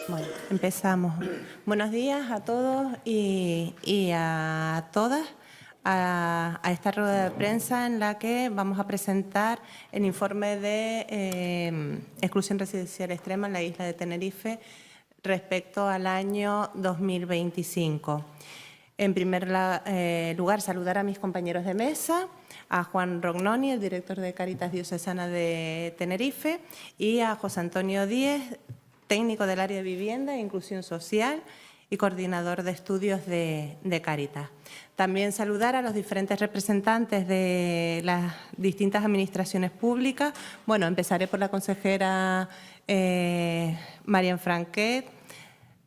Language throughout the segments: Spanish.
Bueno, empezamos. Buenos días a todos y a todas a esta rueda de prensa en la que vamos a presentar el informe de exclusión residencial extrema en la isla de Tenerife respecto al año 2025. En primer lugar, saludar a mis compañeros de mesa, a Juan Rognoni, el director de Cáritas Diocesana de Tenerife, y a José Antonio Díez, técnico del área de vivienda e inclusión social y coordinador de estudios de Cáritas. También saludar a los diferentes representantes de las distintas administraciones públicas. Bueno, empezaré por la consejera Marian Franquet,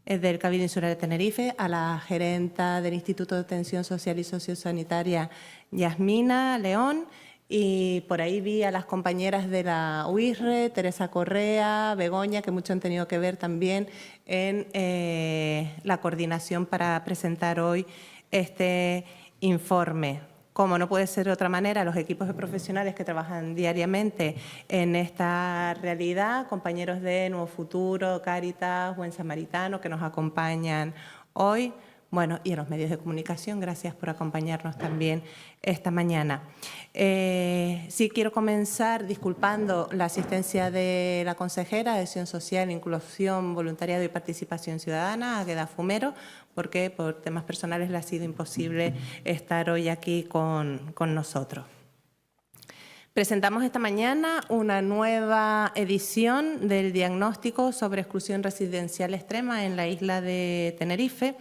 del Cabildo Insular de Tenerife, a la gerenta del Instituto de Atención Social y Sociosanitaria, Yasmina León, y por ahí vi a las compañeras de la UIRRE, Teresa Correa, Begoña, que mucho han tenido que ver también en la coordinación para presentar hoy este informe. Como no puede ser de otra manera, los equipos de profesionales que trabajan diariamente en esta realidad, compañeros de Nuevo Futuro, Cáritas, Buen Samaritano, que nos acompañan hoy, bueno, y a los medios de comunicación, gracias por acompañarnos también esta mañana. Sí quiero comenzar disculpando la asistencia de la consejera de Acción Social, Inclusión, Voluntariado y Participación Ciudadana, Águeda Fumero, porque por temas personales le ha sido imposible estar hoy aquí con nosotros. Presentamos esta mañana una nueva edición del diagnóstico sobre exclusión residencial extrema en la isla de Tenerife,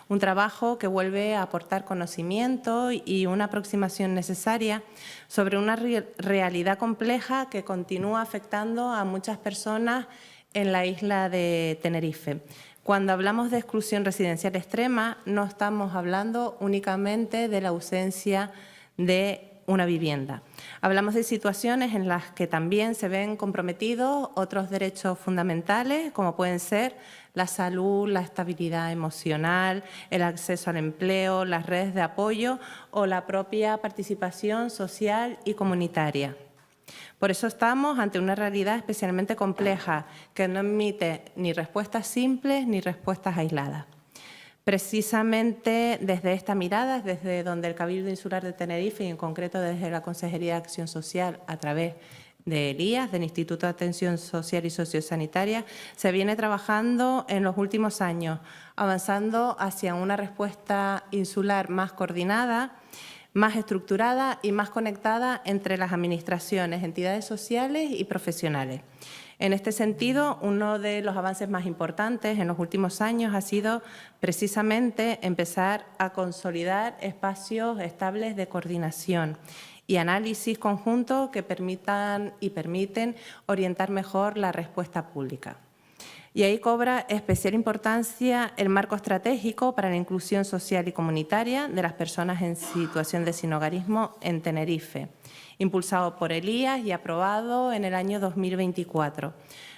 un trabajo que vuelve a aportar conocimiento y una aproximación necesaria sobre una realidad compleja que continúa afectando a muchas personas en la isla de Tenerife. Cuando hablamos de exclusión residencial extrema, no estamos hablando únicamente de la ausencia de una vivienda. Hablamos de situaciones en las que también se ven comprometidos otros derechos fundamentales, como pueden ser la salud, la estabilidad emocional, el acceso al empleo, las redes de apoyo o la propia participación social y comunitaria. Por eso estamos ante una realidad especialmente compleja que no admite ni respuestas simples ni respuestas aisladas. Precisamente desde esta mirada, desde donde el Cabildo Insular de Tenerife y en concreto desde la Consejería de Acción Social a través de ELIAS, del Instituto de Atención Social y Sociosanitaria, se viene trabajando en los últimos años, avanzando hacia una respuesta insular más coordinada, más estructurada y más conectada entre las administraciones, entidades sociales y profesionales. En este sentido, uno de los avances más importantes en los últimos años ha sido precisamente empezar a consolidar espacios estables de coordinación y análisis conjunto que permiten orientar mejor la respuesta pública. Y ahí cobra especial importancia el marco estratégico para la inclusión social y comunitaria de las personas en situación de sinhogarismo en Tenerife, impulsado por ELIAS y aprobado en el año 2024,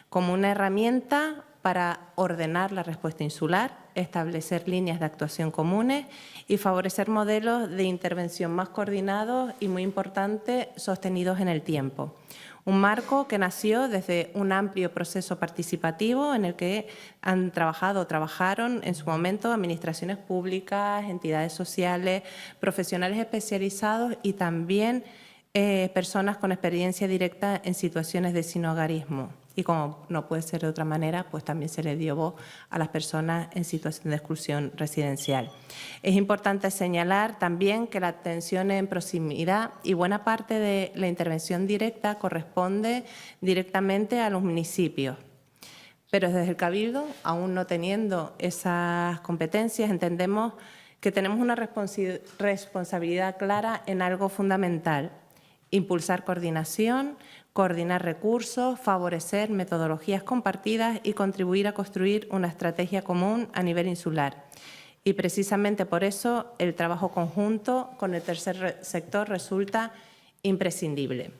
como una herramienta para ordenar la respuesta insular, establecer líneas de actuación comunes y favorecer modelos de intervención más coordinados y, muy importante, sostenidos en el tiempo. Un marco que nació desde un amplio proceso participativo en el que trabajaron en su momento administraciones públicas, entidades sociales, profesionales especializados y también personas con experiencia directa en situaciones de sinhogarismo. Y como no puede ser de otra manera, pues también se le dio voz a las personas en situación de exclusión residencial. Es importante señalar también que la atención en proximidad y buena parte de la intervención directa corresponde directamente a los municipios. Pero desde el Cabildo, aún no teniendo esas competencias, entendemos que tenemos una responsabilidad clara en algo fundamental: impulsar coordinación, coordinar recursos, favorecer metodologías compartidas y contribuir a construir una estrategia común a nivel insular. Y precisamente por eso el trabajo conjunto con el tercer sector resulta imprescindible.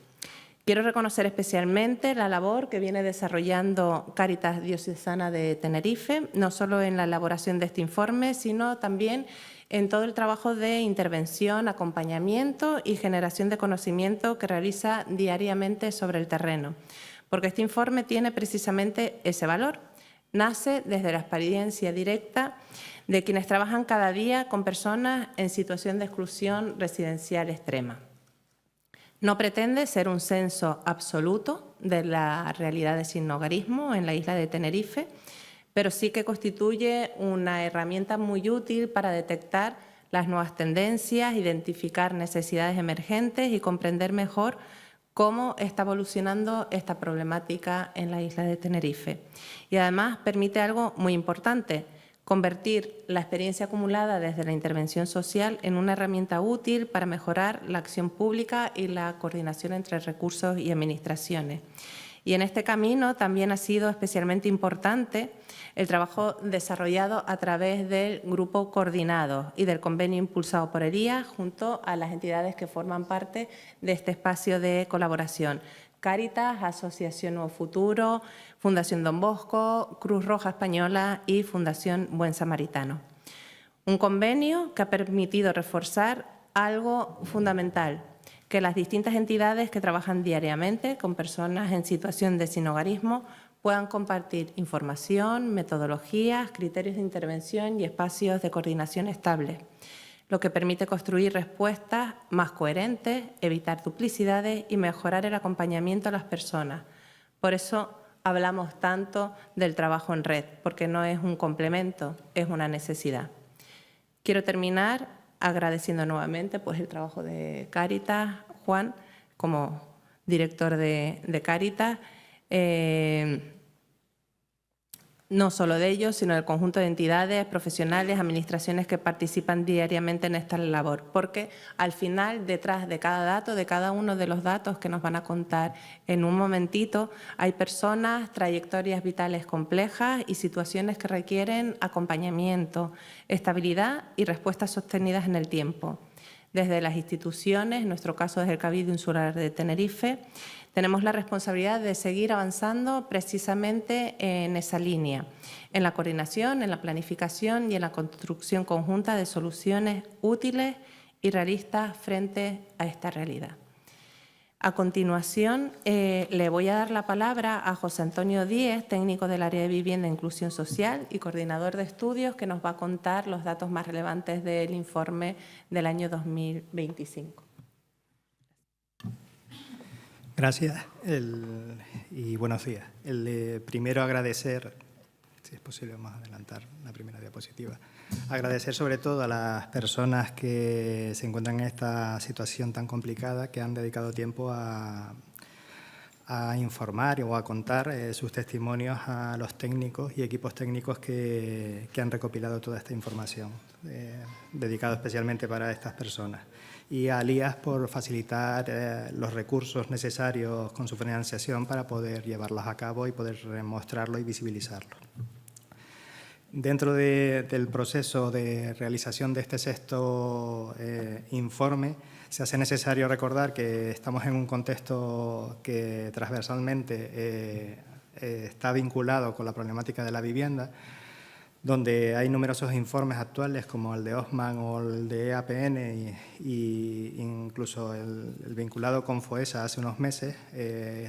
Quiero reconocer especialmente la labor que viene desarrollando Cáritas Diocesana de Tenerife, no solo en la elaboración de este informe, sino también en todo el trabajo de intervención, acompañamiento y generación de conocimiento que realiza diariamente sobre el terreno, porque este informe tiene precisamente ese valor. Nace desde la experiencia directa de quienes trabajan cada día con personas en situación de exclusión residencial extrema. No pretende ser un censo absoluto de la realidad de sinhogarismo en la isla de Tenerife, pero sí que constituye una herramienta muy útil para detectar las nuevas tendencias, identificar necesidades emergentes y comprender mejor cómo está evolucionando esta problemática en la isla de Tenerife. Y además permite algo muy importante: convertir la experiencia acumulada desde la intervención social en una herramienta útil para mejorar la acción pública y la coordinación entre recursos y administraciones. Y en este camino también ha sido especialmente importante el trabajo desarrollado a través del Grupo Coordinado y del convenio impulsado por ERIA junto a las entidades que forman parte de este espacio de colaboración: Cáritas, Asociación Nuevo Futuro, Fundación Don Bosco, Cruz Roja Española y Fundación Buen Samaritano. Un convenio que ha permitido reforzar algo fundamental: que las distintas entidades que trabajan diariamente con personas en situación de sinhogarismo puedan compartir información, metodologías, criterios de intervención y espacios de coordinación estables, lo que permite construir respuestas más coherentes, evitar duplicidades y mejorar el acompañamiento a las personas. Por eso hablamos tanto del trabajo en red, porque no es un complemento, es una necesidad. Quiero terminar agradeciendo nuevamente el trabajo de Cáritas, Juan, como director de Cáritas, no solo de ellos, sino del conjunto de entidades, profesionales, administraciones que participan diariamente en esta labor, porque al final, detrás de cada dato, de cada uno de los datos que nos van a contar en un momentito, hay personas, trayectorias vitales complejas y situaciones que requieren acompañamiento, estabilidad y respuestas sostenidas en el tiempo. Desde las instituciones, en nuestro caso desde el Cabildo Insular de Tenerife, tenemos la responsabilidad de seguir avanzando precisamente en esa línea, en la coordinación, en la planificación y en la construcción conjunta de soluciones útiles y realistas frente a esta realidad. A continuación, le voy a dar la palabra a José Antonio Díez, técnico del área de Vivienda e Inclusión Social y coordinador de estudios, que nos va a contar los datos más relevantes del informe del año 2025. Gracias y buenos días. Primero agradecer, si es posible vamos a adelantar la primera diapositiva, agradecer sobre todo a las personas que se encuentran en esta situación tan complicada, que han dedicado tiempo a informar o a contar sus testimonios a los técnicos y equipos técnicos que han recopilado toda esta información, dedicado especialmente para estas personas. Y a Lías por facilitar los recursos necesarios con su financiación para poder llevarlos a cabo y poder mostrarlo y visibilizarlo. Dentro del proceso de realización de este sexto informe, se hace necesario recordar que estamos en un contexto que transversalmente está vinculado con la problemática de la vivienda, donde hay numerosos informes actuales como el de Osman o el de EAPN y incluso el vinculado con FOESA hace unos meses,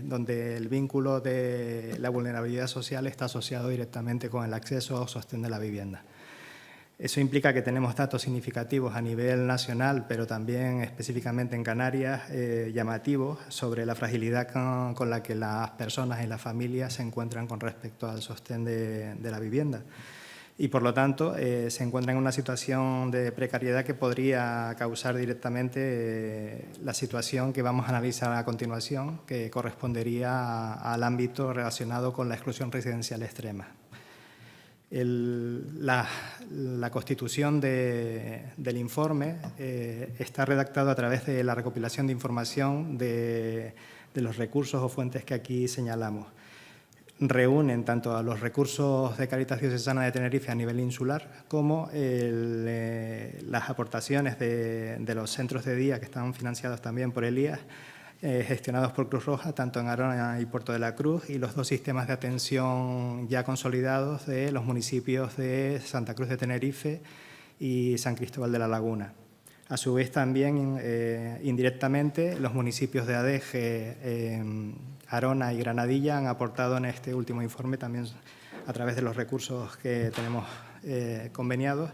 donde el vínculo de la vulnerabilidad social está asociado directamente con el acceso o sostén de la vivienda. Eso implica que tenemos datos significativos a nivel nacional, pero también específicamente en Canarias, llamativos sobre la fragilidad con la que las personas y las familias se encuentran con respecto al sostén de la vivienda. Y, por lo tanto, se encuentran en una situación de precariedad que podría causar directamente la situación que vamos a analizar a continuación, que correspondería al ámbito relacionado con la exclusión residencial extrema. La constitución del informe está redactado a través de la recopilación de información de los recursos o fuentes que aquí señalamos. Reúnen tanto a los recursos de Cáritas Diocesana de Tenerife a nivel insular como las aportaciones de los centros de día que están financiados también por Elías, gestionados por Cruz Roja, tanto en Arona y Puerto de la Cruz, y los dos sistemas de atención ya consolidados de los municipios de Santa Cruz de Tenerife y San Cristóbal de la Laguna. A su vez, también indirectamente, los municipios de Adeje, Arona y Granadilla han aportado en este último informe también a través de los recursos que tenemos conveniados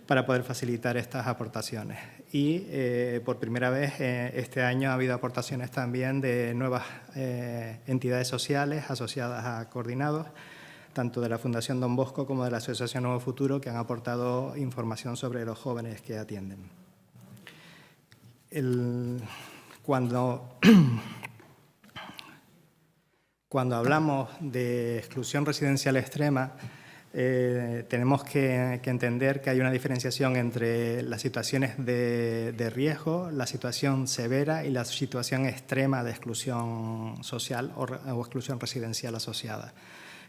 para poder facilitar estas aportaciones. Y por primera vez este año ha habido aportaciones también de nuevas entidades sociales asociadas a coordinados, tanto de la Fundación Don Bosco como de la Asociación Nuevo Futuro, que han aportado información sobre los jóvenes que atienden. Cuando hablamos de exclusión residencial extrema, tenemos que entender que hay una diferenciación entre las situaciones de riesgo, la situación severa y la situación extrema de exclusión social o exclusión residencial asociada.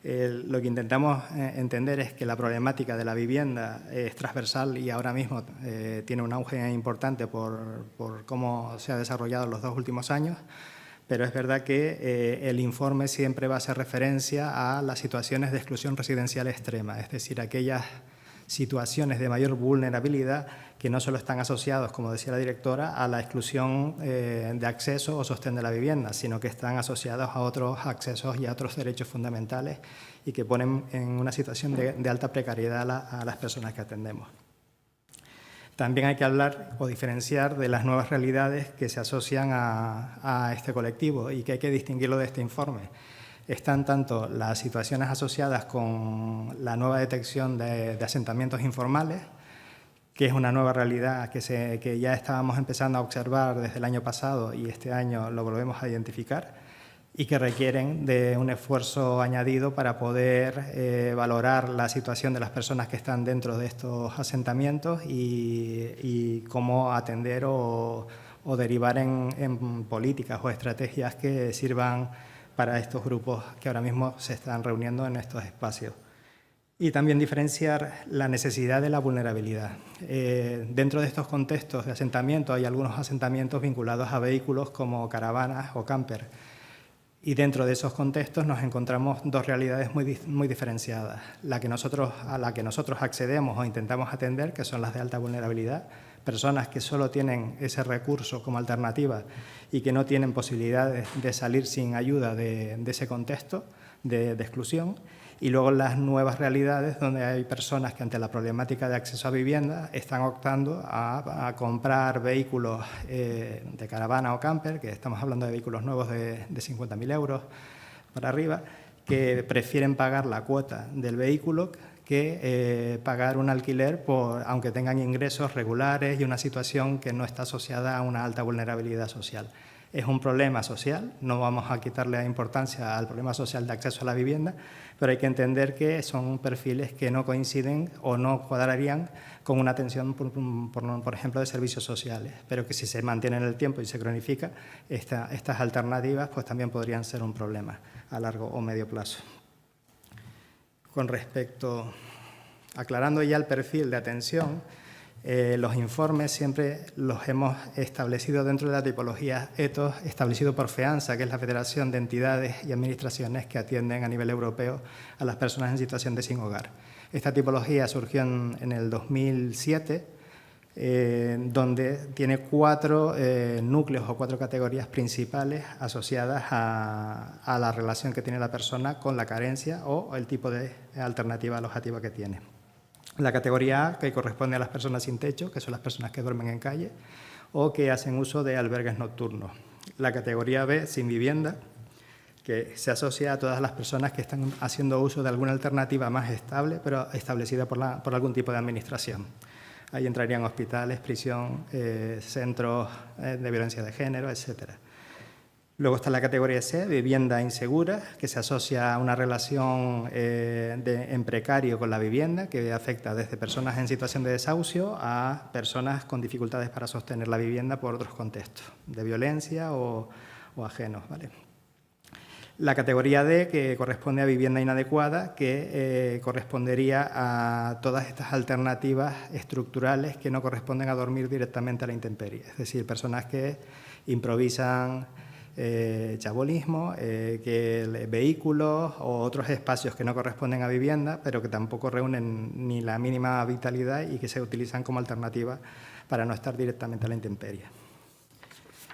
Lo que intentamos entender es que la problemática de la vivienda es transversal y ahora mismo tiene un auge importante por cómo se ha desarrollado en los 2 últimos años, pero es verdad que el informe siempre va a hacer referencia a las situaciones de exclusión residencial extrema, es decir, aquellas situaciones de mayor vulnerabilidad que no solo están asociados, como decía la directora, a la exclusión de acceso o sostén de la vivienda, sino que están asociados a otros accesos y a otros derechos fundamentales y que ponen en una situación de alta precariedad a las personas que atendemos. También hay que hablar o diferenciar de las nuevas realidades que se asocian a este colectivo y que hay que distinguirlo de este informe. Están tanto las situaciones asociadas con la nueva detección de asentamientos informales, que es una nueva realidad que ya estábamos empezando a observar desde el año pasado y este año lo volvemos a identificar, y que requieren de un esfuerzo añadido para poder valorar la situación de las personas que están dentro de estos asentamientos y cómo atender o derivar en políticas o estrategias que sirvan para estos grupos que ahora mismo se están reuniendo en estos espacios. Y también diferenciar la necesidad de la vulnerabilidad. Dentro de estos contextos de asentamiento hay algunos asentamientos vinculados a vehículos como caravanas o camper. Y dentro de esos contextos nos encontramos 2 realidades muy diferenciadas. A la que nosotros accedemos o intentamos atender, que son las de alta vulnerabilidad, personas que solo tienen ese recurso como alternativa y que no tienen posibilidades de salir sin ayuda de ese contexto de exclusión. Y luego las nuevas realidades donde hay personas que ante la problemática de acceso a vivienda están optando a comprar vehículos de caravana o camper, que estamos hablando de vehículos nuevos de 50.000 euros para arriba, que prefieren pagar la cuota del vehículo que pagar un alquiler aunque tengan ingresos regulares y una situación que no está asociada a una alta vulnerabilidad social. Es un problema social, no vamos a quitarle importancia al problema social de acceso a la vivienda, pero hay que entender que son perfiles que no coinciden o no cuadrarían con una atención, por ejemplo, de servicios sociales, pero que si se mantiene en el tiempo y se cronifica, estas alternativas pues también podrían ser un problema a largo o medio plazo. Con respecto, aclarando ya el perfil de atención, los informes siempre los hemos establecido dentro de la tipología ETOS, establecido por FEANSA, que es la Federación de Entidades y Administraciones que atienden a nivel europeo a las personas en situación de sin hogar. Esta tipología surgió en el 2007, donde tiene 4 núcleos o 4 categorías principales asociadas a la relación que tiene la persona con la carencia o el tipo de alternativa alojativa que tiene. La categoría A, que corresponde a las personas sin techo, que son las personas que duermen en calle o que hacen uso de albergues nocturnos. La categoría B, sin vivienda, que se asocia a todas las personas que están haciendo uso de alguna alternativa más estable, pero establecida por algún tipo de administración. Ahí entrarían hospitales, prisión, centros de violencia de género, etcétera. Luego está la categoría C, vivienda insegura, que se asocia a una relación en precario con la vivienda, que afecta desde personas en situación de desahucio a personas con dificultades para sostener la vivienda por otros contextos, de violencia o ajenos, ¿vale? La categoría D, que corresponde a vivienda inadecuada, que correspondería a todas estas alternativas estructurales que no corresponden a dormir directamente a la intemperie, es decir, personas que improvisan chabolismo, que vehículos o otros espacios que no corresponden a vivienda, pero que tampoco reúnen ni la mínima vitalidad y que se utilizan como alternativa para no estar directamente a la intemperie.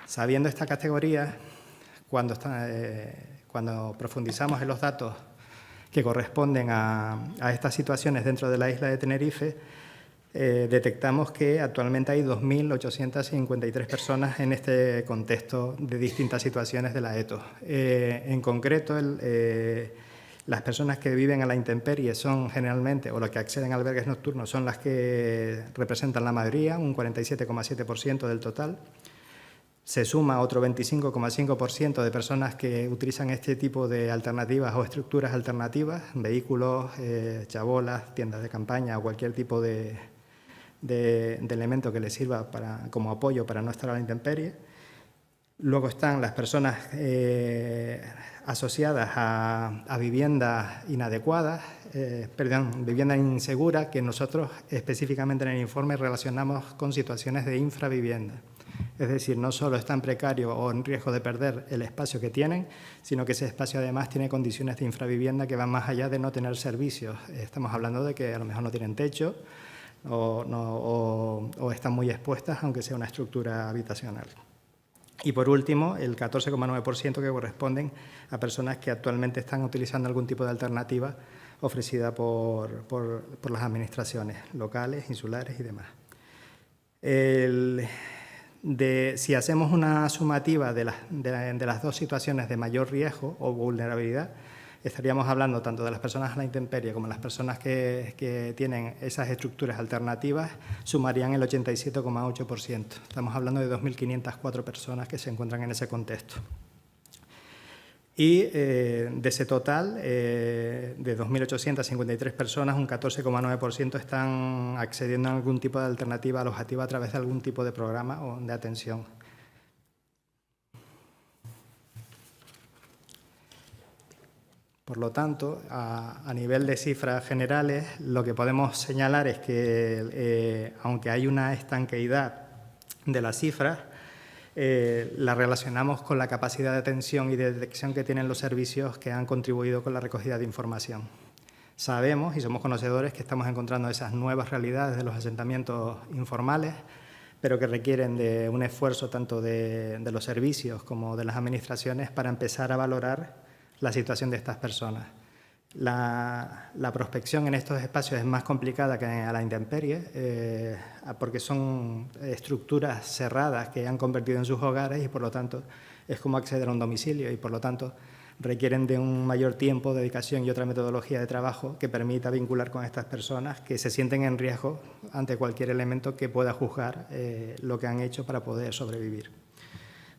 Sabiendo esta categoría, cuando profundizamos en los datos que corresponden a estas situaciones dentro de la isla de Tenerife, detectamos que actualmente hay 2.853 personas en este contexto de distintas situaciones de la ETO. En concreto, las personas que viven a la intemperie son generalmente, o las que acceden a albergues nocturnos, son las que representan la mayoría, un 47,7% del total. Se suma otro 25,5% de personas que utilizan este tipo de alternativas o estructuras alternativas, vehículos, chabolas, tiendas de campaña o cualquier tipo de elemento que les sirva como apoyo para no estar a la intemperie. Luego están las personas asociadas a viviendas inadecuadas, viviendas inseguras, que nosotros específicamente en el informe relacionamos con situaciones de infravivienda. Es decir, no solo están precarios o en riesgo de perder el espacio que tienen, sino que ese espacio además tiene condiciones de infravivienda que van más allá de no tener servicios. Estamos hablando de que a lo mejor no tienen techo o están muy expuestas, aunque sea una estructura habitacional. Y por último, el 14,9% que corresponden a personas que actualmente están utilizando algún tipo de alternativa ofrecida por las administraciones locales, insulares y demás. Si hacemos una sumativa de las dos situaciones de mayor riesgo o vulnerabilidad, estaríamos hablando tanto de las personas a la intemperie como las personas que tienen esas estructuras alternativas, sumarían el 87,8%. Estamos hablando de 2.504 personas que se encuentran en ese contexto. Y de ese total, de 2.853 personas, un 14,9% están accediendo a algún tipo de alternativa alojativa a través de algún tipo de programa o de atención. Por lo tanto, a nivel de cifras generales, lo que podemos señalar es que, aunque hay una estanqueidad de las cifras, la relacionamos con la capacidad de atención y de detección que tienen los servicios que han contribuido con la recogida de información. Sabemos y somos conocedores que estamos encontrando esas nuevas realidades de los asentamientos informales, pero que requieren de un esfuerzo tanto de los servicios como de las administraciones para empezar a valorar la situación de estas personas. La prospección en estos espacios es más complicada que a la intemperie, porque son estructuras cerradas que han convertido en sus hogares y, por lo tanto, es como acceder a un domicilio y, por lo tanto, requieren de un mayor tiempo, dedicación y otra metodología de trabajo que permita vincular con estas personas que se sienten en riesgo ante cualquier elemento que pueda juzgar lo que han hecho para poder sobrevivir.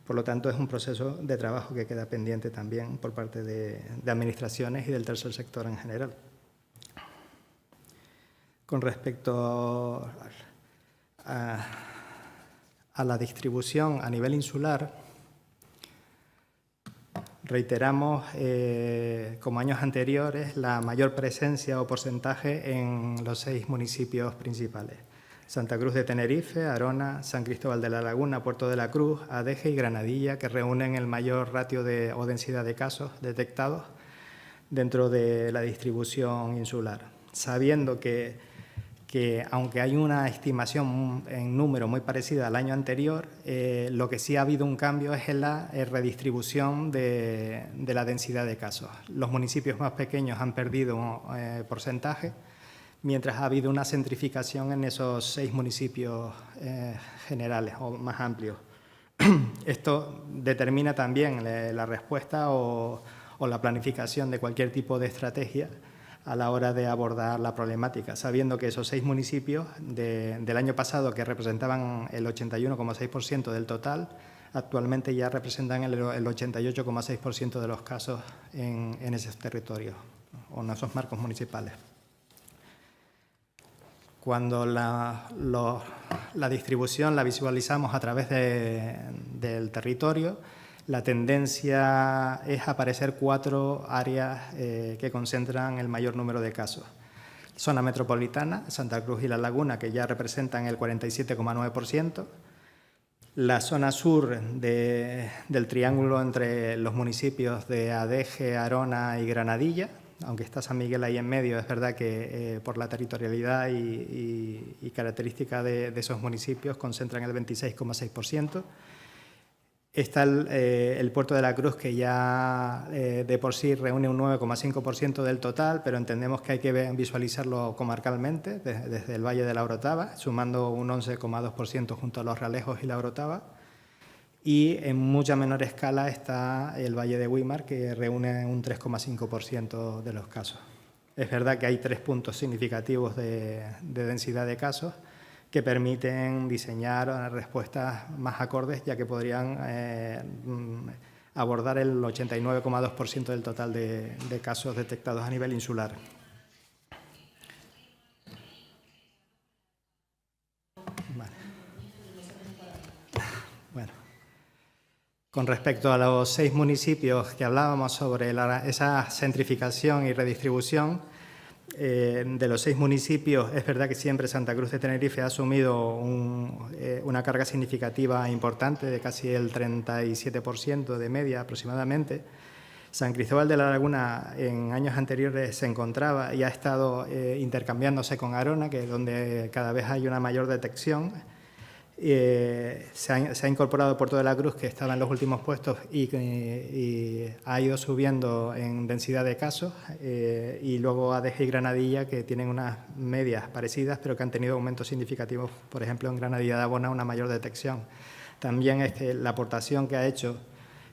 Por lo tanto, es un proceso de trabajo que queda pendiente también por parte de administraciones y del tercer sector en general. Con respecto a la distribución a nivel insular, reiteramos, como años anteriores, la mayor presencia o porcentaje en los 6 municipios principales: Santa Cruz de Tenerife, Arona, San Cristóbal de la Laguna, Puerto de la Cruz, Adeje y Granadilla, que reúnen el mayor ratio o densidad de casos detectados dentro de la distribución insular. Sabiendo que aunque hay una estimación en número muy parecida al año anterior, lo que sí ha habido un cambio es en la redistribución de la densidad de casos. Los municipios más pequeños han perdido porcentaje, mientras ha habido una centrificación en esos 6 municipios generales o más amplios. Esto determina también la respuesta o la planificación de cualquier tipo de estrategia a la hora de abordar la problemática, sabiendo que esos 6 municipios del año pasado, que representaban el 81,6% del total, actualmente ya representan el 88,6% de los casos en esos territorios o en esos marcos municipales. Cuando la distribución la visualizamos a través del territorio, la tendencia es aparecer 4 áreas que concentran el mayor número de casos. Zona metropolitana, Santa Cruz y La Laguna, que ya representan el 47,9%. La zona sur del triángulo entre los municipios de Adeje, Arona y Granadilla, aunque está San Miguel ahí en medio, es verdad que por la territorialidad y característica de esos municipios concentran el 26,6%. Está el Puerto de la Cruz, que ya de por sí reúne un 9,5% del total, pero entendemos que hay que visualizarlo comarcalmente, desde el Valle de la Orotava, sumando un 11,2% junto a Los Realejos y la Orotava. Y en mucha menor escala está el Valle de Güímar, que reúne un 3,5% de los casos. Es verdad que hay 3 puntos significativos de densidad de casos que permiten diseñar respuestas más acordes, ya que podrían abordar el 89,2% del total de casos detectados a nivel insular. Vale. Bueno. Con respecto a los 6 municipios que hablábamos sobre esa centrificación y redistribución, de los 6 municipios, es verdad que siempre Santa Cruz de Tenerife ha asumido una carga significativa importante, de casi el 37% de media aproximadamente. San Cristóbal de la Laguna en años anteriores se encontraba y ha estado intercambiándose con Arona, que es donde cada vez hay una mayor detección. Se ha incorporado Puerto de la Cruz, que estaba en los últimos puestos y ha ido subiendo en densidad de casos, y luego Adeje y Granadilla, que tienen unas medias parecidas pero que han tenido aumentos significativos. Por ejemplo, en Granadilla de Abona una mayor detección. También es que la aportación que ha hecho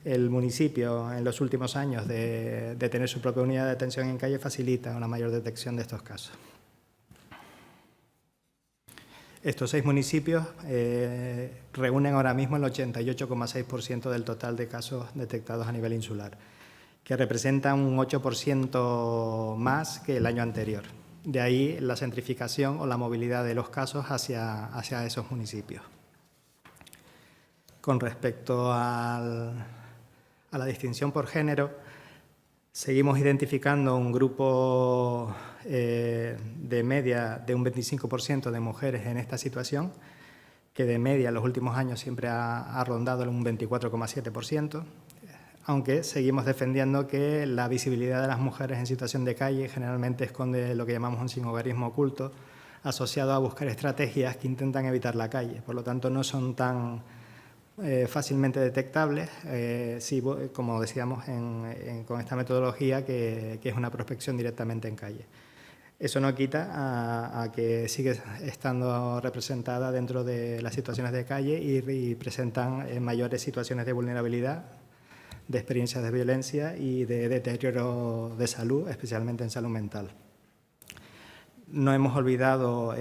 el municipio en los últimos años de tener su propia unidad de detención en calle facilita una mayor detección de estos casos. Estos 6 municipios reúnen ahora mismo el 88,6% del total de casos detectados a nivel insular, que representa un 8% más que el año anterior. De ahí la centrificación o la movilidad de los casos hacia esos municipios. Con respecto a la distinción por género, seguimos identificando un grupo de media de un 25% de mujeres en esta situación, que de media en los últimos años siempre ha rondado en un 24,7%, aunque seguimos defendiendo que la visibilidad de las mujeres en situación de calle generalmente esconde lo que llamamos un sinhogarismo oculto, asociado a buscar estrategias que intentan evitar la calle. Por lo tanto, no son tan fácilmente detectables, sí, como decíamos, con esta metodología que es una prospección directamente en calle. Eso no quita a que sigue estando representada dentro de las situaciones de calle y presentan mayores situaciones de vulnerabilidad, de experiencias de violencia y de deterioro de salud, especialmente en salud mental. No hemos olvidado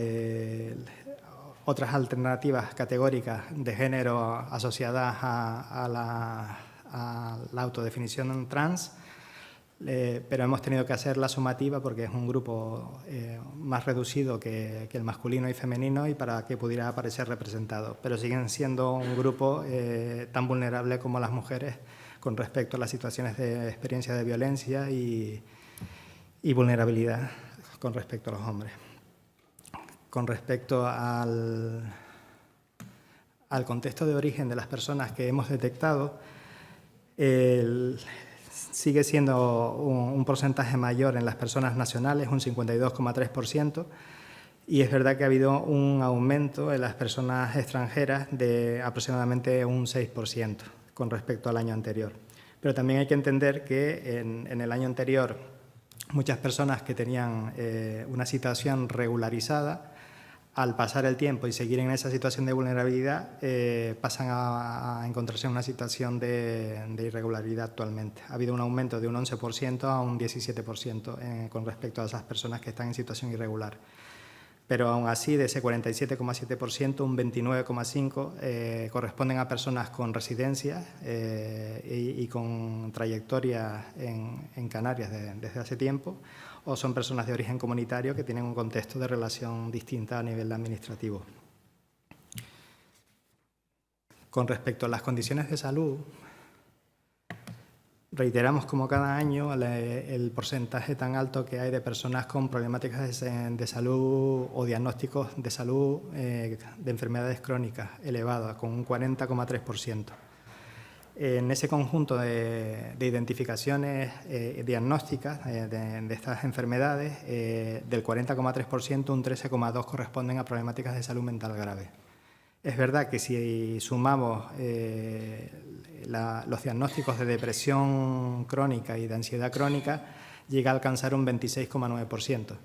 otras alternativas categóricas de género asociadas a la autodefinición trans, pero hemos tenido que hacer la sumativa porque es un grupo más reducido que el masculino y femenino y para que pudiera aparecer representado, pero siguen siendo un grupo tan vulnerable como las mujeres con respecto a las situaciones de experiencia de violencia y vulnerabilidad con respecto a los hombres. Con respecto al contexto de origen de las personas que hemos detectado, sigue siendo un porcentaje mayor en las personas nacionales, un 52,3%, y es verdad que ha habido un aumento en las personas extranjeras de aproximadamente un 6% con respecto al año anterior. Pero también hay que entender que en el año anterior muchas personas que tenían una situación regularizada, al pasar el tiempo y seguir en esa situación de vulnerabilidad, pasan a encontrarse en una situación de irregularidad actualmente. Ha habido un aumento de un 11% a un 17% con respecto a esas personas que están en situación irregular. Pero aún así, de ese 47,7%, un 29,5% corresponden a personas con residencia y con trayectoria en Canarias desde hace tiempo, o son personas de origen comunitario que tienen un contexto de relación distinta a nivel administrativo. Con respecto a las condiciones de salud, Reiteramos como cada año el porcentaje tan alto que hay de personas con problemáticas de salud o diagnósticos de salud de enfermedades crónicas elevadas, con un 40,3%. En ese conjunto de identificaciones diagnósticas de estas enfermedades, del 40,3%, un 13,2% corresponden a problemáticas de salud mental grave. Es verdad que si sumamos los diagnósticos de depresión crónica y de ansiedad crónica, llega a alcanzar un 26,9%.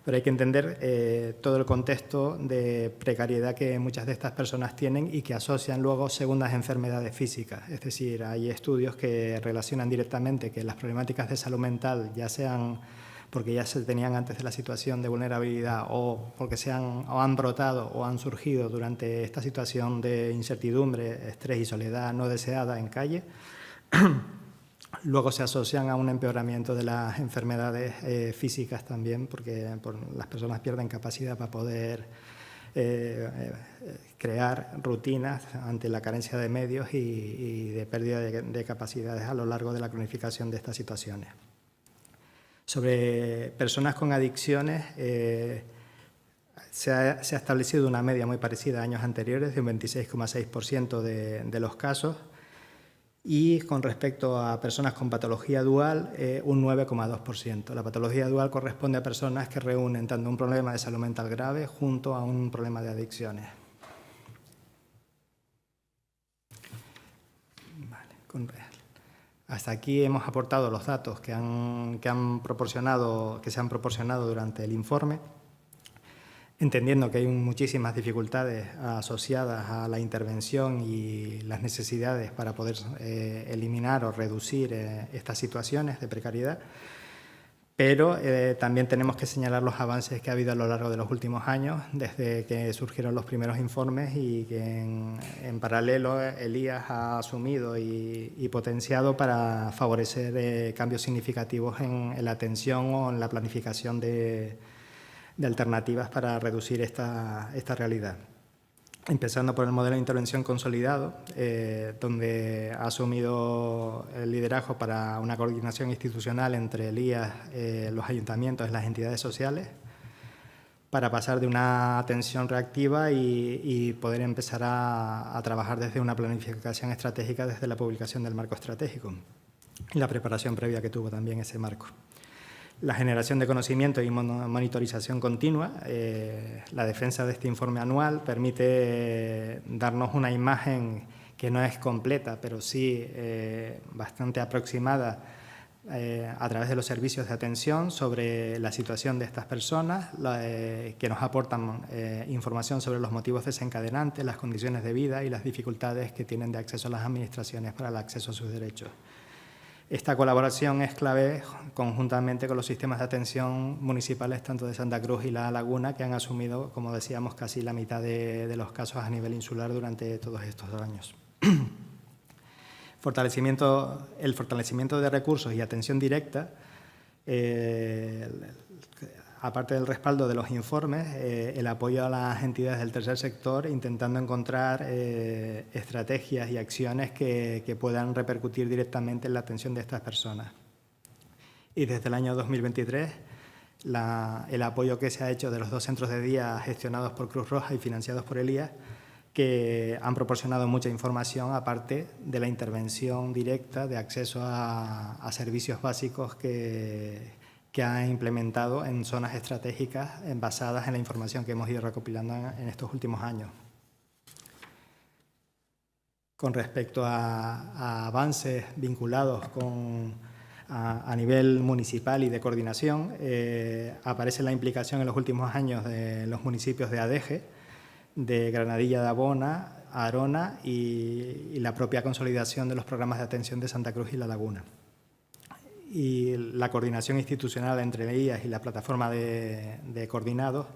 Pero hay que entender todo el contexto de precariedad que muchas de estas personas tienen y que asocian luego segundas enfermedades físicas. Es decir, hay estudios que relacionan directamente que las problemáticas de salud mental, ya sean porque ya se tenían antes de la situación de vulnerabilidad o porque han brotado o han surgido durante esta situación de incertidumbre, estrés y soledad no deseada en calle, luego se asocian a un empeoramiento de las enfermedades físicas también, porque las personas pierden capacidad para poder crear rutinas ante la carencia de medios y de pérdida de capacidades a lo largo de la cronificación de estas situaciones. Sobre personas con adicciones, se ha establecido una media muy parecida a años anteriores, de un 26,6% de los casos, y con respecto a personas con patología dual, un 9,2%. La patología dual corresponde a personas que reúnen tanto un problema de salud mental grave junto a un problema de adicciones. Hasta aquí hemos aportado los datos que se han proporcionado durante el informe, entendiendo que hay muchísimas dificultades asociadas a la intervención y las necesidades para poder eliminar o reducir estas situaciones de precariedad, pero también tenemos que señalar los avances que ha habido a lo largo de los últimos años, desde que surgieron los primeros informes y que en paralelo Elías ha asumido y potenciado para favorecer cambios significativos en la atención o en la planificación de alternativas para reducir esta realidad. Empezando por el modelo de intervención consolidado, donde ha asumido el liderazgo para una coordinación institucional entre Elías, los ayuntamientos y las entidades sociales, para pasar de una atención reactiva y poder empezar a trabajar desde una planificación estratégica desde la publicación del marco estratégico y la preparación previa que tuvo también ese marco. La generación de conocimiento y monitorización continua. La defensa de este informe anual permite darnos una imagen que no es completa, pero sí bastante aproximada a través de los servicios de atención sobre la situación de estas personas, que nos aportan información sobre los motivos desencadenantes, las condiciones de vida y las dificultades que tienen de acceso a las administraciones para el acceso a sus derechos. Esta colaboración es clave conjuntamente con los sistemas de atención municipales tanto de Santa Cruz y La Laguna, que han asumido, como decíamos, casi la mitad de los casos a nivel insular durante todos estos años. El fortalecimiento de recursos y atención directa, aparte del respaldo de los informes, el apoyo a las entidades del tercer sector, intentando encontrar estrategias y acciones que puedan repercutir directamente en la atención de estas personas. Y desde el año 2023, el apoyo que se ha hecho de los 2 centros de día gestionados por Cruz Roja y financiados por Elías, que han proporcionado mucha información, aparte de la intervención directa de acceso a servicios básicos que ha implementado en zonas estratégicas basadas en la información que hemos ido recopilando en estos últimos años. Con respecto a avances vinculados a nivel municipal y de coordinación, aparece la implicación en los últimos años de los municipios de Adeje, de Granadilla de Abona, Arona y la propia consolidación de los programas de atención de Santa Cruz y La Laguna. Y la coordinación institucional entre Elías y la plataforma de coordinados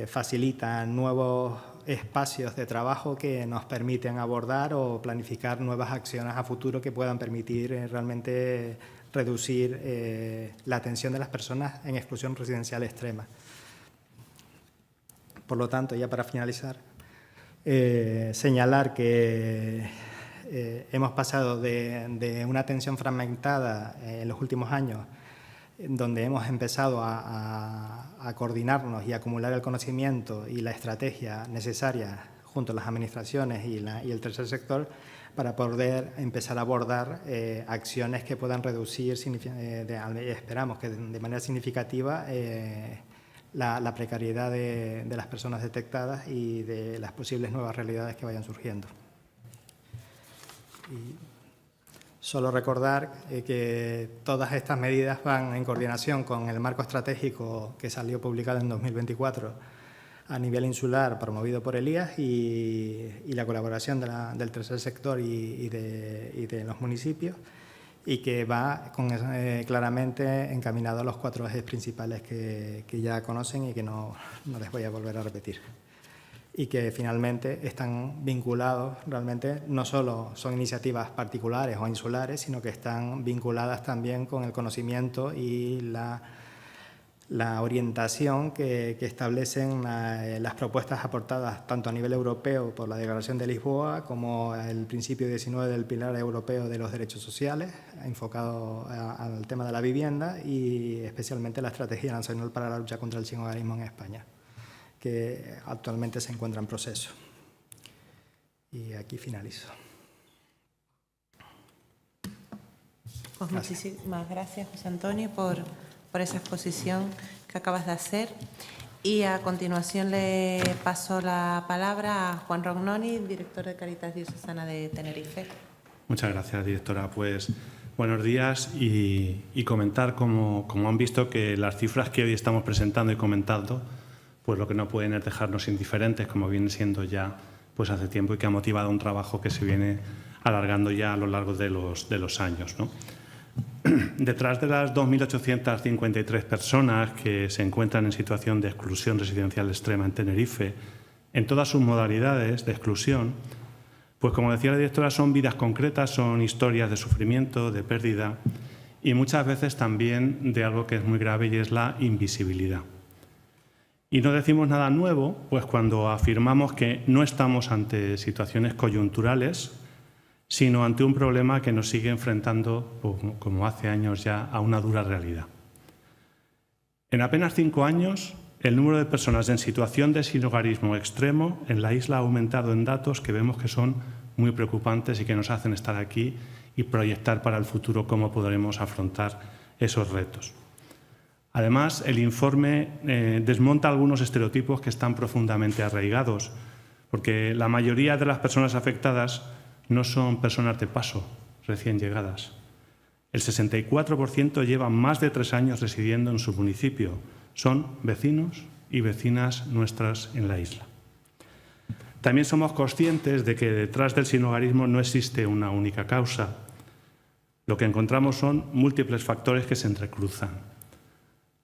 facilita nuevos espacios de trabajo que nos permiten abordar o planificar nuevas acciones a futuro que puedan permitir realmente reducir la atención de las personas en exclusión residencial extrema. Por lo tanto, ya para finalizar, señalar que hemos pasado de una atención fragmentada en los últimos años, donde hemos empezado a coordinarnos y acumular el conocimiento y la estrategia necesaria junto a las administraciones y el tercer sector para poder empezar a abordar acciones que puedan reducir, esperamos que de manera significativa, la precariedad de las personas detectadas y de las posibles nuevas realidades que vayan surgiendo. Y solo recordar que todas estas medidas van en coordinación con el marco estratégico que salió publicado en 2024 a nivel insular, promovido por Elías, y la colaboración del tercer sector y de los municipios, y que va claramente encaminado a los 4 ejes principales que ya conocen y que no les voy a volver a repetir. Y que finalmente están vinculados, realmente no solo son iniciativas particulares o insulares, sino que están vinculadas también con el conocimiento y la orientación que establecen las propuestas aportadas tanto a nivel europeo por la Declaración de Lisboa como el principio 19 del Pilar Europeo de los Derechos Sociales, enfocado al tema de la vivienda, y especialmente la Estrategia Nacional para la Lucha contra el Sinhogarismo en España, que actualmente se encuentra en proceso. Y aquí finalizo. Pues muchísimas gracias, José Antonio, por esa exposición que acabas de hacer. Y a continuación le paso la palabra a Juan Rognoni, director de Cáritas Diocesana de Tenerife. Muchas gracias, directora. Pues buenos días y comentar, como han visto, que las cifras que hoy estamos presentando y comentando, pues lo que no pueden es dejarnos indiferentes, como viene siendo ya pues hace tiempo, y que ha motivado un trabajo que se viene alargando ya a lo largo de los años, ¿no? Detrás de las 2.853 personas que se encuentran en situación de exclusión residencial extrema en Tenerife, en todas sus modalidades de exclusión, pues como decía la directora, son vidas concretas, son historias de sufrimiento, de pérdida y muchas veces también de algo que es muy grave, y es la invisibilidad. Y no decimos nada nuevo, pues cuando afirmamos que no estamos ante situaciones coyunturales, sino ante un problema que nos sigue enfrentando, como hace años ya, a una dura realidad. En apenas 5 años, el número de personas en situación de sinhogarismo extremo en la isla ha aumentado en datos que vemos que son muy preocupantes y que nos hacen estar aquí y proyectar para el futuro cómo podremos afrontar esos retos. Además, el informe desmonta algunos estereotipos que están profundamente arraigados, porque la mayoría de las personas afectadas no son personas de paso, recién llegadas. El 64% llevan más de 3 años residiendo en su municipio. Son vecinos y vecinas nuestras en la isla. También somos conscientes de que detrás del sinhogarismo no existe una única causa. Lo que encontramos son múltiples factores que se entrecruzan.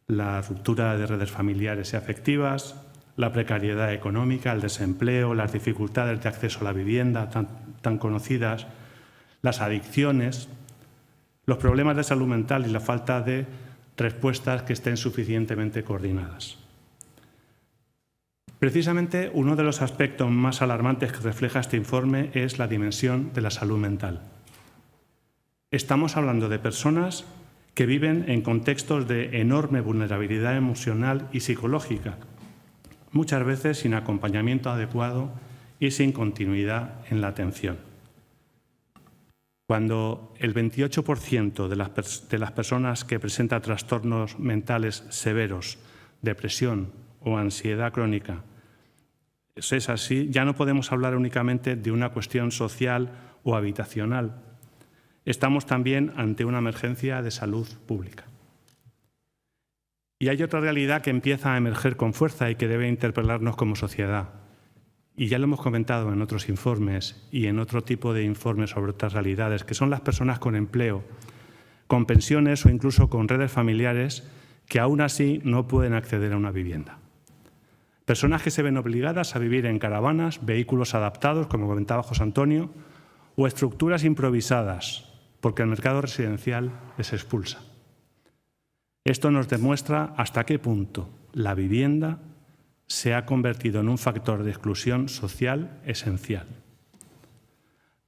La ruptura de redes familiares y afectivas, la precariedad económica, el desempleo, las dificultades de acceso a la vivienda tan conocidas, las adicciones, los problemas de salud mental y la falta de respuestas que estén suficientemente coordinadas. Precisamente uno de los aspectos más alarmantes que refleja este informe es la dimensión de la salud mental. Estamos hablando de personas que viven en contextos de enorme vulnerabilidad emocional y psicológica, muchas veces sin acompañamiento adecuado y sin continuidad en la atención. Cuando el 28% de las personas que presentan trastornos mentales severos, depresión o ansiedad crónica, es así, ya no podemos hablar únicamente de una cuestión social o habitacional. Estamos también ante una emergencia de salud pública. Y hay otra realidad que empieza a emerger con fuerza y que debe interpelarnos como sociedad. Y ya lo hemos comentado en otros informes y en otro tipo de informes sobre otras realidades, que son las personas con empleo, con pensiones o incluso con redes familiares que aún así no pueden acceder a una vivienda. Personas que se ven obligadas a vivir en caravanas, vehículos adaptados, como comentaba José Antonio, o estructuras improvisadas, porque el mercado residencial les expulsa. Esto nos demuestra hasta qué punto la vivienda se ha convertido en un factor de exclusión social esencial.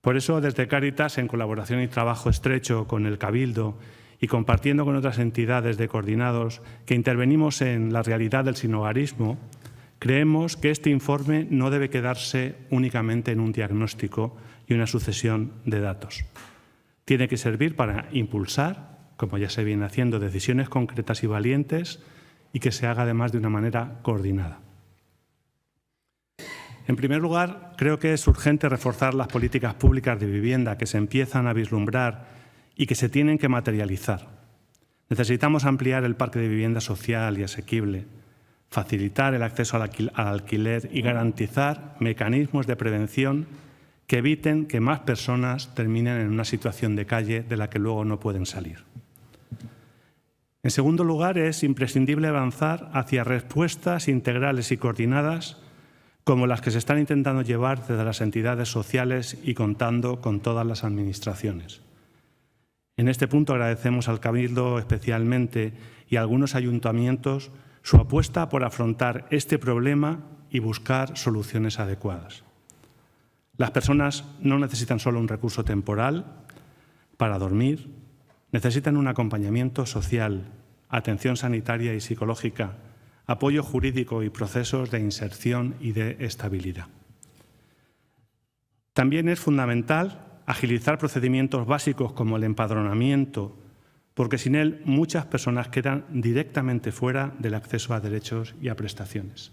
Por eso, desde Cáritas, en colaboración y trabajo estrecho con el Cabildo y compartiendo con otras entidades de coordinados que intervenimos en la realidad del sinhogarismo, creemos que este informe no debe quedarse únicamente en un diagnóstico y una sucesión de datos. Tiene que servir para impulsar, como ya se viene haciendo, decisiones concretas y valientes y que se haga además de una manera coordinada. En primer lugar, creo que es urgente reforzar las políticas públicas de vivienda que se empiezan a vislumbrar y que se tienen que materializar. Necesitamos ampliar el parque de vivienda social y asequible, facilitar el acceso al alquiler y garantizar mecanismos de prevención que eviten que más personas terminen en una situación de calle de la que luego no pueden salir. En segundo lugar, es imprescindible avanzar hacia respuestas integrales y coordinadas como las que se están intentando llevar desde las entidades sociales y contando con todas las administraciones. En este punto agradecemos al Cabildo especialmente y a algunos ayuntamientos su apuesta por afrontar este problema y buscar soluciones adecuadas. Las personas no necesitan solo un recurso temporal para dormir, necesitan un acompañamiento social, atención sanitaria y psicológica, apoyo jurídico y procesos de inserción y de estabilidad. También es fundamental agilizar procedimientos básicos como el empadronamiento, porque sin él muchas personas quedan directamente fuera del acceso a derechos y a prestaciones.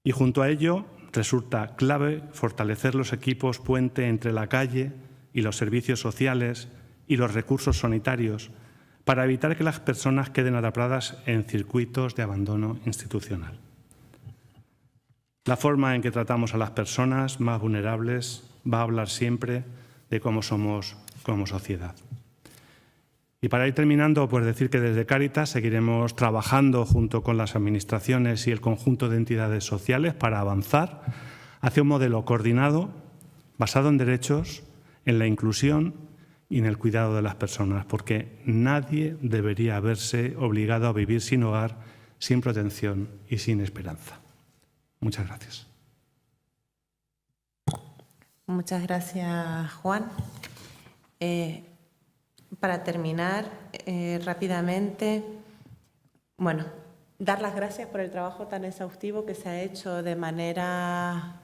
Y junto a ello resulta clave fortalecer los equipos puente entre la calle y los servicios sociales y los recursos sanitarios para evitar que las personas queden atrapadas en circuitos de abandono institucional. La forma en que tratamos a las personas más vulnerables va a hablar siempre de cómo somos como sociedad. Y para ir terminando, pues decir que desde Cáritas seguiremos trabajando junto con las administraciones y el conjunto de entidades sociales para avanzar hacia un modelo coordinado, basado en derechos, en la inclusión y en el cuidado de las personas, porque nadie debería verse obligado a vivir sin hogar, sin protección y sin esperanza. Muchas gracias. Muchas gracias, Juan. Para terminar, rápidamente, bueno, dar las gracias por el trabajo tan exhaustivo que se ha hecho de manera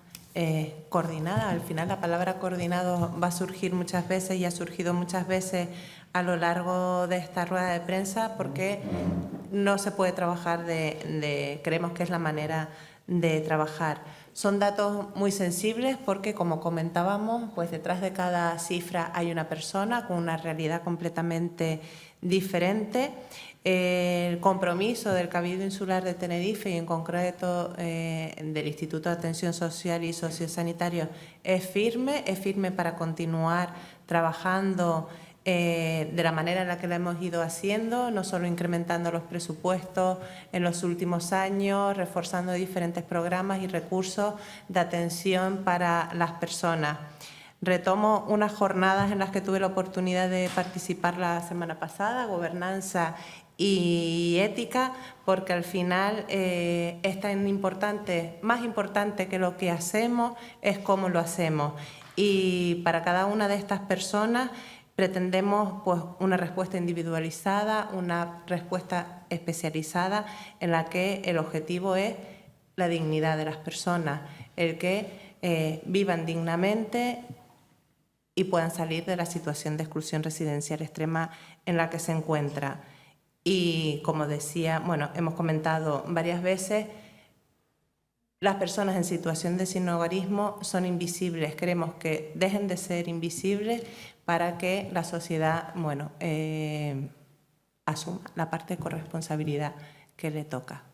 coordinada. Al final la palabra coordinado va a surgir muchas veces y ha surgido muchas veces a lo largo de esta rueda de prensa porque no se puede trabajar creemos que es la manera de trabajar. Son datos muy sensibles porque, como comentábamos, pues detrás de cada cifra hay una persona con una realidad completamente diferente. El compromiso del Cabildo Insular de Tenerife y en concreto del Instituto de Atención Social y Sociosanitario es firme para continuar trabajando de la manera en la que lo hemos ido haciendo, no solo incrementando los presupuestos en los últimos años, reforzando diferentes programas y recursos de atención para las personas. Retomo unas jornadas en las que tuve la oportunidad de participar la semana pasada, gobernanza y ética, porque al final es tan importante, más importante que lo que hacemos es cómo lo hacemos. Y para cada una de estas personas pretendemos pues, una respuesta individualizada, una respuesta especializada en la que el objetivo es la dignidad de las personas, el que vivan dignamente y puedan salir de la situación de exclusión residencial extrema en la que se encuentra. Y como decía, bueno, hemos comentado varias veces, las personas en situación de sinhogarismo son invisibles. Queremos que dejen de ser invisibles para que la sociedad, bueno, asuma la parte de corresponsabilidad que le toca.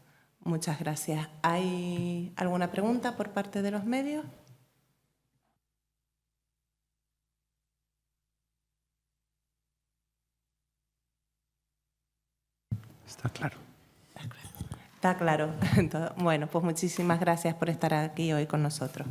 Muchas gracias. ¿Hay alguna pregunta por parte de los medios? Está claro. Está claro. Bueno, pues muchísimas gracias por estar aquí hoy con nosotros.